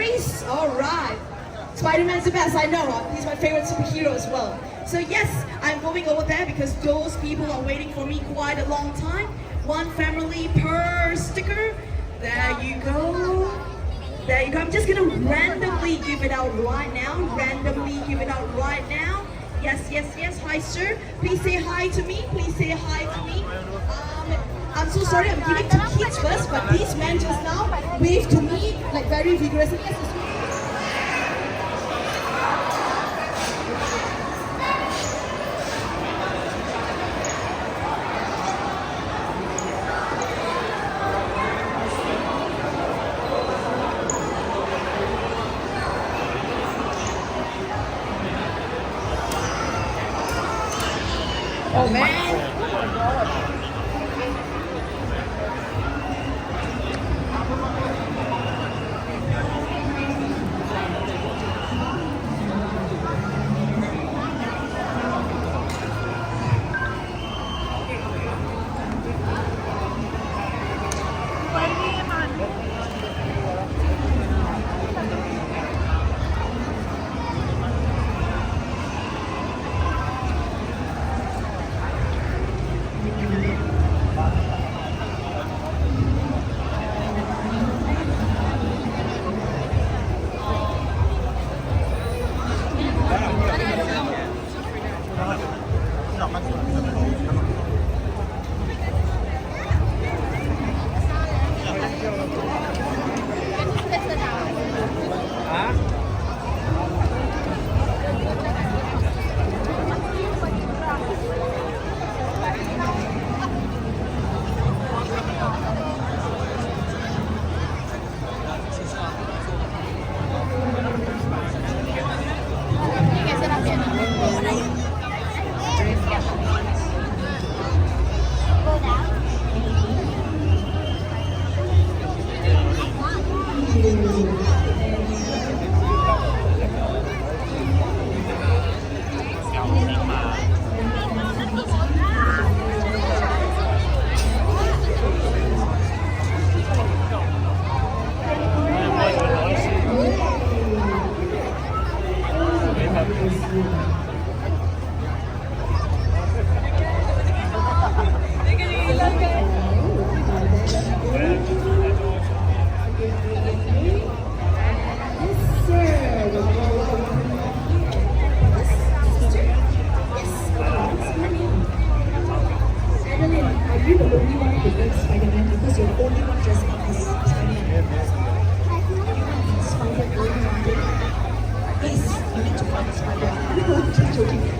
Series? Alright. Spider-Man's the best, I know. He's my favorite superhero as well. So yes, I'm going over there because those people are waiting for me quite a long time. One family per sticker. There you go. There you go. I'm just gonna randomly give it out right now. Randomly give it out right now. Yes, yes, yes. Hi, sir. Please say hi to me. Please say hi to me. I'm so sorry. I'm giving to kids first, but these men just now waved to me like very vigorously. Yes, it's me. Oh man!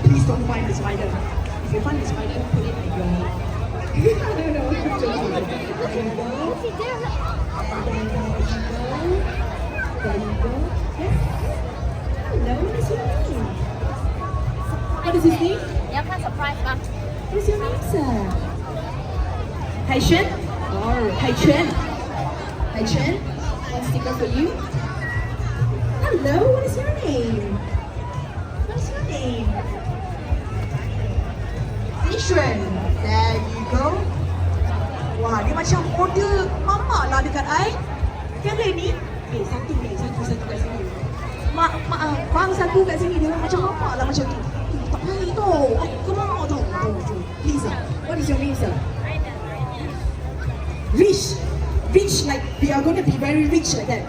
Please don't find the spider. If you find the spider, put it in your... no, I'm joking. There you go. There you go. Yes. Hello, what is your name? What is his name? Yeah, surprise, ma'am. What is your name, sir? Hai Chen? Or Hai Chen? Hai Chen? One sticker for you. Hello, what is your name? What's your name? Ishwan. There you go. Wah, dia macam model mama lah dekat I. Kamera ni. Satu kat sini. Bang satu kat sini. Dia macam mama lah macam tu. Tak baik tu. Kemana tu? Please, what is your name, sir? Rich. Rich, like we are going to be very rich like that.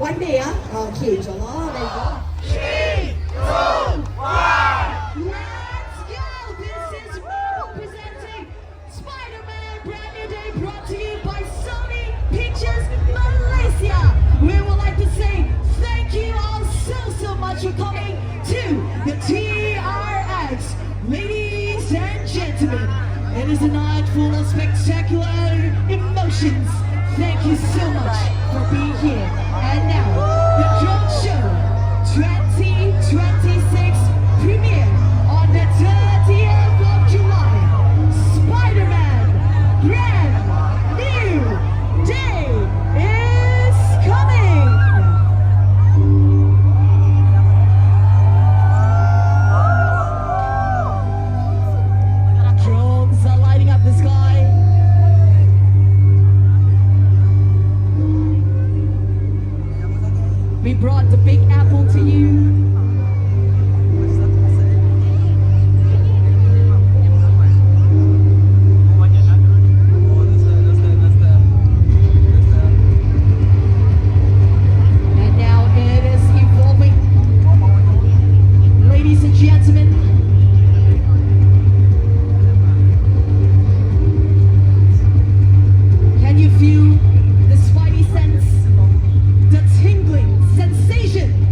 One day, okay, inshallah, there you go. 3, 2, 1. Let's go! This is Wu presenting Spider-Man Brand New Day, brought to you by Sony Pictures Malaysia. We would like to say thank you all so much for coming to the TRX. Ladies and gentlemen, it is a night full of spectacular emotions. Thank you so much for being here. And now, the drone show 2026 premiere on the 30th of July. Spider-Man Brand New Day is coming. Drones are lighting up the sky. we brought the big apple to you. And now it is evolving. Ladies and gentlemen, can you feel the spidey sense? The tingling sensation.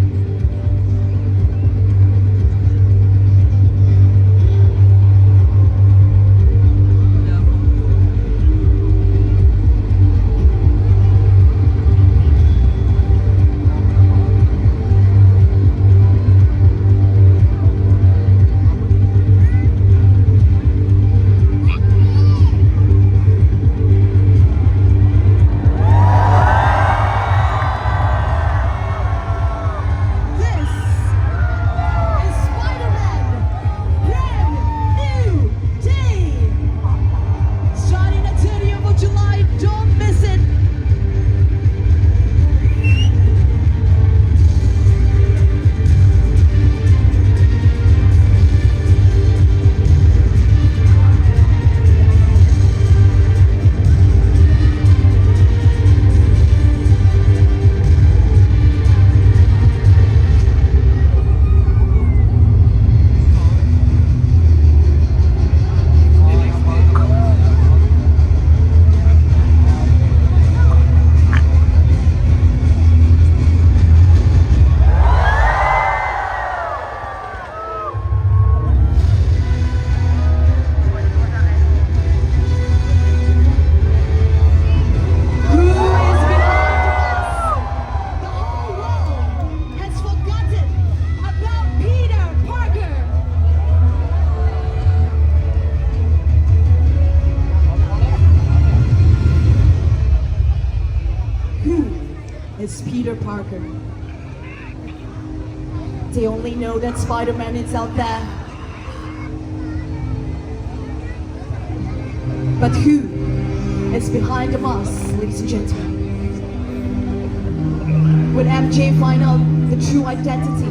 It's Peter Parker. They only know that Spider-Man is out there. But who is behind the mask, ladies and gentlemen? Would MJ find out the true identity?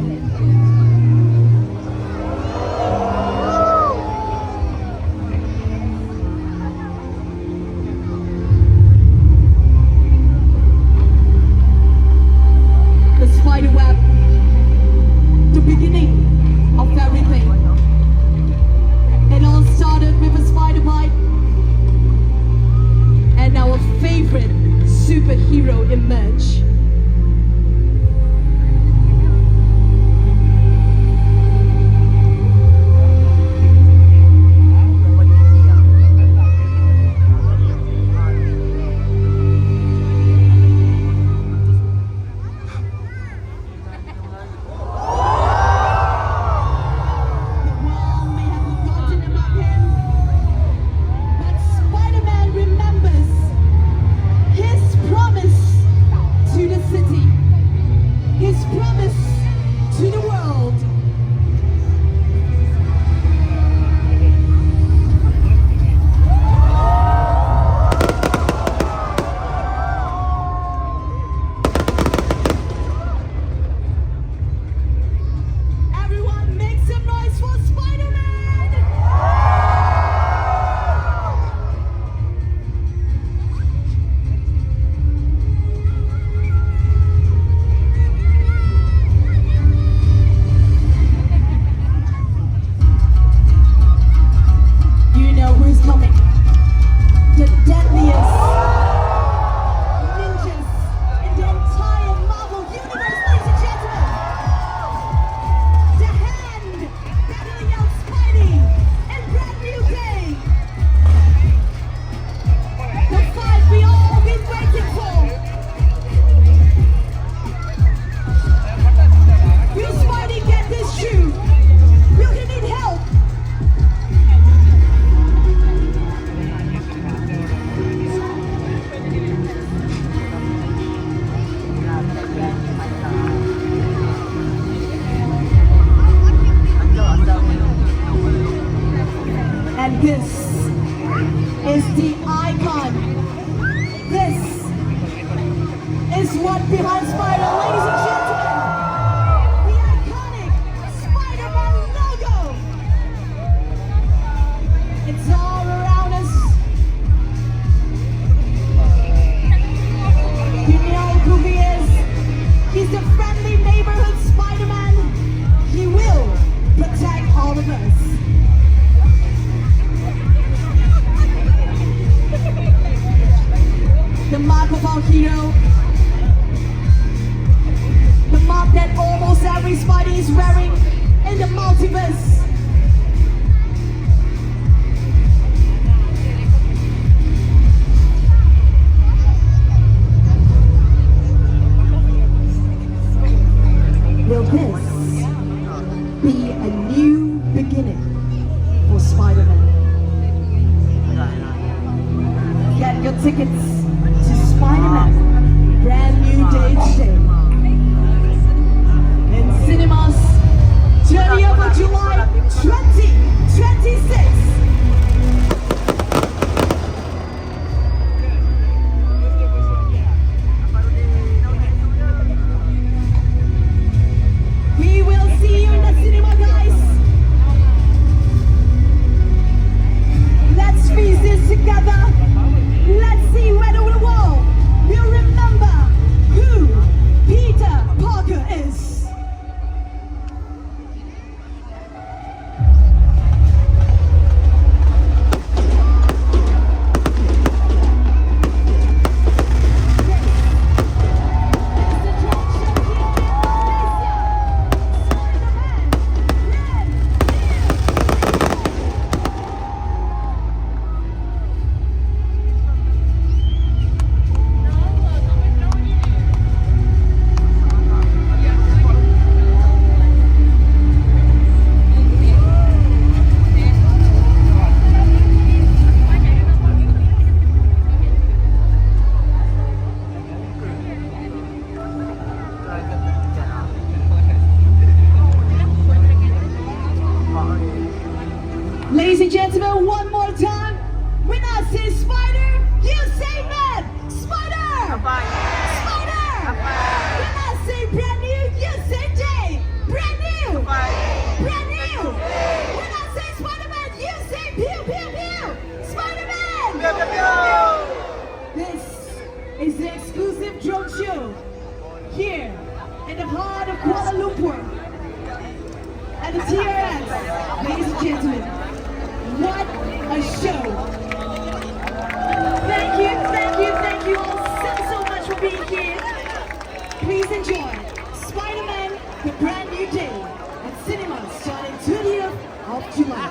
Superhero emerge. This is what Behind Spider, ladies and gentlemen. show. The mark that almost every Spidey is wearing in the multiverse. Will this be a new beginning for Spider-Man? Get your tickets to Spider-Man brand new day today in cinemas 30th of July 2026. We will see you in the cinema, guys. Let's face this together. Let's see whether the world will remember who Peter Parker is. Ladies and gentlemen, one more time. When I say spider, you say man. Spider! Spider! When I say brand new, you say day. Brand new! Brand new! When I say Spider-Man, you say pew pew pew. Spider-Man! This is the exclusive drone show here in the heart of Kuala Lumpur at the TRX. Ladies and gentlemen, what a show! Thank you all so much for being here. Please enjoy Spider-Man, the brand new day at cinemas starting 30th of July.